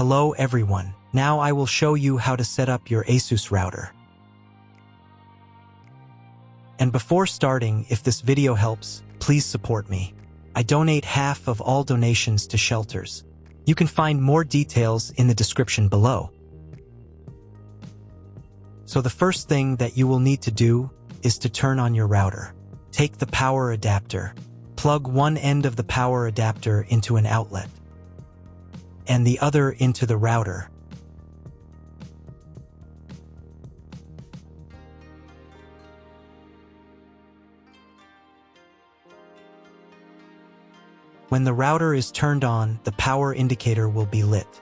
Hello everyone, now I will show you how to set up your ASUS router. And before starting, if this video helps, please support me. I donate half of all donations to shelters. You can find more details in the description below. So the first thing that you will need to do is to turn on your router. Take the power adapter. Plug one end of the power adapter into an outlet and the other into the router. When the router is turned on, the power indicator will be lit.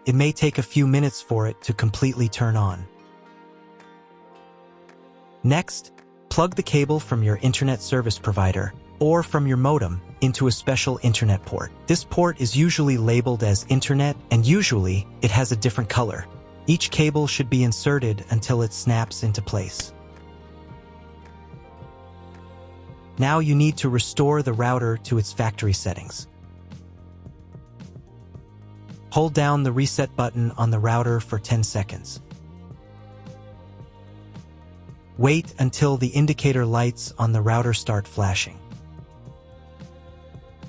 It may take a few minutes for it to completely turn on. Next, plug the cable from your internet service provider or from your modem into a special internet port. This port is usually labeled as internet, and usually it has a different color. Each cable should be inserted until it snaps into place. Now you need to restore the router to its factory settings. Hold down the reset button on the router for 10 seconds. Wait until the indicator lights on the router start flashing.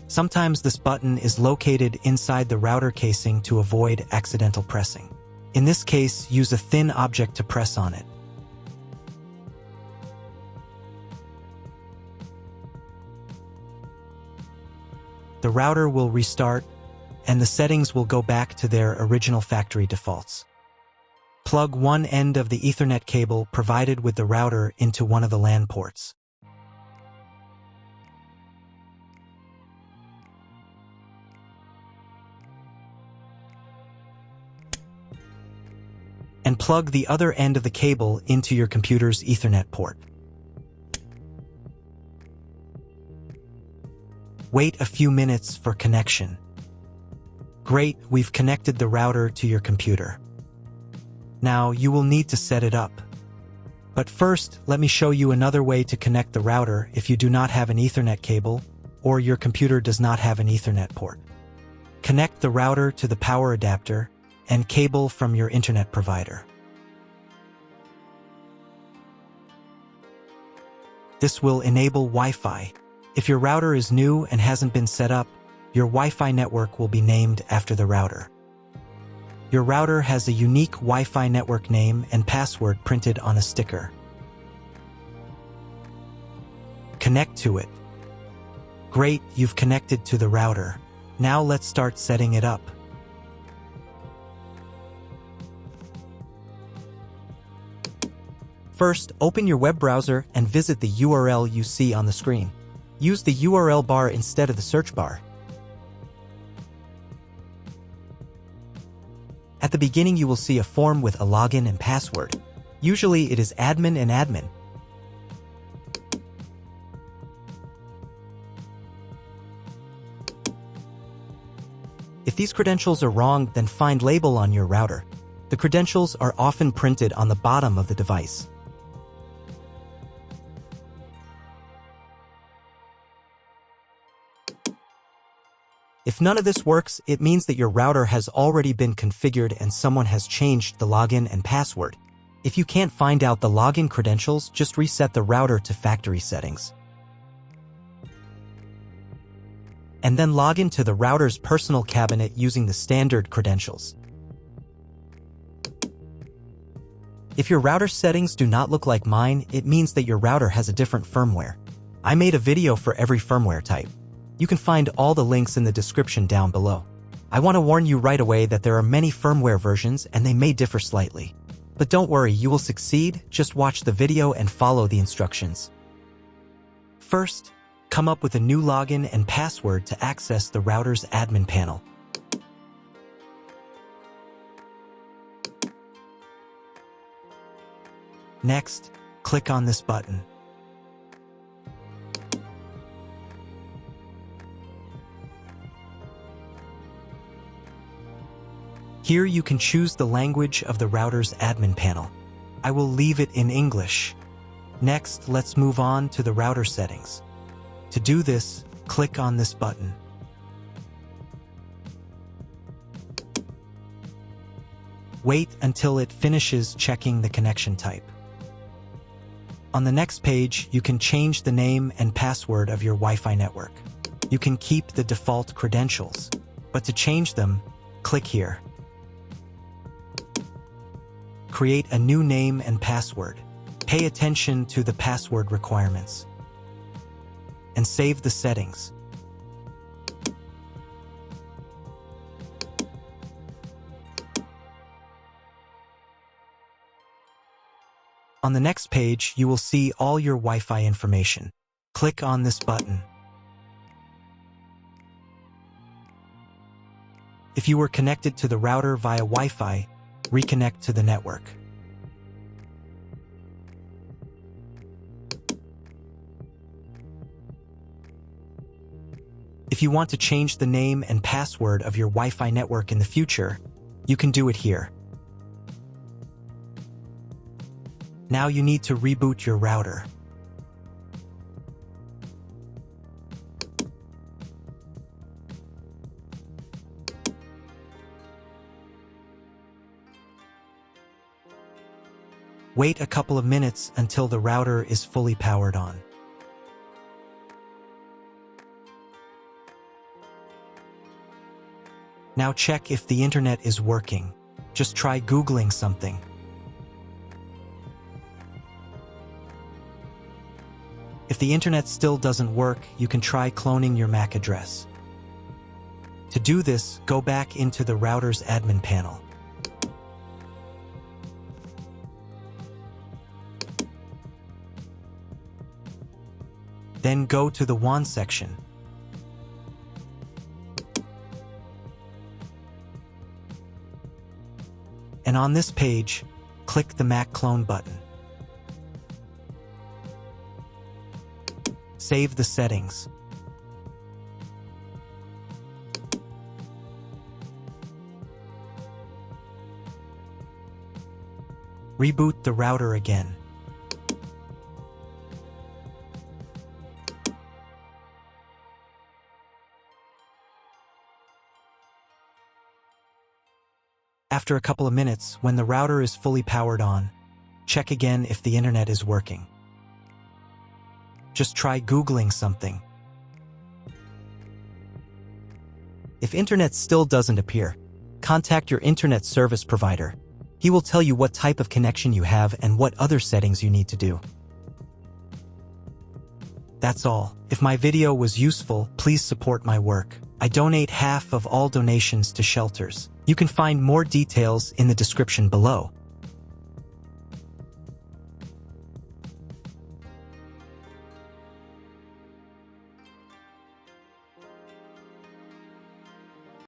Sometimes this button is located inside the router casing to avoid accidental pressing. In this case, use a thin object to press on it. The router will restart, and the settings will go back to their original factory defaults. Plug one end of the Ethernet cable provided with the router into one of the LAN ports. And plug the other end of the cable into your computer's Ethernet port. Wait a few minutes for connection. Great, we've connected the router to your computer. Now you will need to set it up. But first, let me show you another way to connect the router if you do not have an Ethernet cable or your computer does not have an Ethernet port. Connect the router to the power adapter and cable from your internet provider. This will enable Wi-Fi. If your router is new and hasn't been set up, your Wi-Fi network will be named after the router. Your router has a unique Wi-Fi network name and password printed on a sticker. Connect to it. Great, you've connected to the router. Now let's start setting it up. First, open your web browser and visit the URL you see on the screen. Use the URL bar instead of the search bar. At the beginning, you will see a form with a login and password. Usually, it is admin and admin. If these credentials are wrong, then find label on your router. The credentials are often printed on the bottom of the device. If none of this works, it means that your router has already been configured and someone has changed the login and password. If you can't find out the login credentials, just reset the router to factory settings. And then log into the router's personal cabinet using the standard credentials. If your router settings do not look like mine, it means that your router has a different firmware. I made a video for every firmware type. You can find all the links in the description down below. I want to warn you right away that there are many firmware versions and they may differ slightly. But don't worry, you will succeed, just watch the video and follow the instructions. First, come up with a new login and password to access the router's admin panel. Next, click on this button. Here you can choose the language of the router's admin panel. I will leave it in English. Next, let's move on to the router settings. To do this, click on this button. Wait until it finishes checking the connection type. On the next page, you can change the name and password of your Wi-Fi network. You can keep the default credentials, but to change them, click here. Create a new name and password. Pay attention to the password requirements. And save the settings. On the next page, you will see all your Wi-Fi information. Click on this button. If you were connected to the router via Wi-Fi, reconnect to the network. If you want to change the name and password of your Wi-Fi network in the future, you can do it here. Now you need to reboot your router. Wait a couple of minutes until the router is fully powered on. Now check if the internet is working. Just try Googling something. If the internet still doesn't work, you can try cloning your MAC address. To do this, go back into the router's admin panel. Then go to the WAN section. And on this page, click the MAC clone button. Save the settings. Reboot the router again. After a couple of minutes, when the router is fully powered on, check again if the internet is working. Just try Googling something. If internet still doesn't appear, contact your internet service provider. He will tell you what type of connection you have and what other settings you need to do. That's all. If my video was useful, please support my work. I donate half of all donations to shelters. You can find more details in the description below.